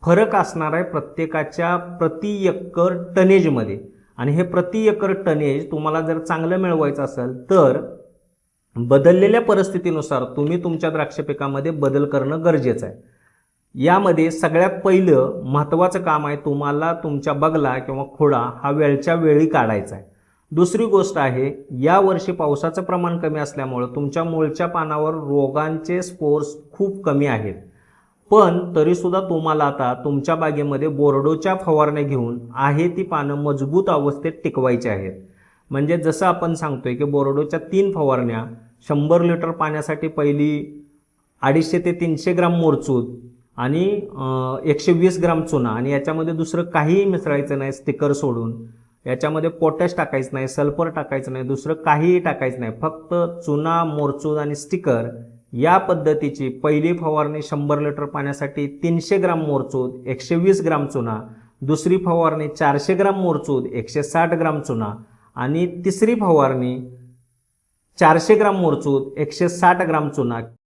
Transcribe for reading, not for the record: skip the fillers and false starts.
फरक असणार आहे प्रत्येकाच्या प्रति एकर टनेजमध्ये। आणि हे प्रति एकर टनेज तुम्हाला जर चांगलं मिळवायचं असेल तर बदललेल्या परिस्थितीनुसार तुम्ही तुमच्या द्राक्ष पिकामध्ये बदल करणं गरजेचं आहे। यामध्ये सगळ्यात पहिलं महत्त्वाचं काम आहे, तुम्हाला तुमच्या बगला किंवा खोडा हा वेळच्या वेळी काढायचा आहे। दुसरी गोष्ट आहे, यावर्षी पावसाचं प्रमाण कमी असल्यामुळे तुमच्या मूळच्या पानावर रोगांचे स्पोर्स खूप कमी आहेत, पण तरीसुद्धा तुम्हाला आता तुमच्या बागेमध्ये बोर्डोच्या फवारण्या घेऊन आहे ती पानं मजबूत अवस्थेत टिकवायची आहेत। म्हणजे जसं आपण सांगतोय की बोर्डोच्या 3 फवारण्या 100 लिटर पाण्यासाठी पहिली 250 ते 300 ग्राम मोरचूद आणि 120 ग्राम चुना, आणि याच्यामध्ये दुसरं काहीही मिसळायचं नाही स्टिकर सोडून। याच्यामध्ये पोटॅश टाकायचं नाही, सल्फर टाकायचं नाही, दुसरं काहीही टाकायचं नाही, फक्त चुना, मोरचूद आणि स्टिकर या पद्धतीची पहिली फवारणी 100 लिटर पाण्यासाठी 300 ग्राम मोरचूद 120 ग्राम चुना, दुसरी फवारणी 400 ग्राम मोरचूद 160 ग्राम चुना, आणि तिसरी फवारणी 400 ग्राम मोरचूद 160 ग्राम चुना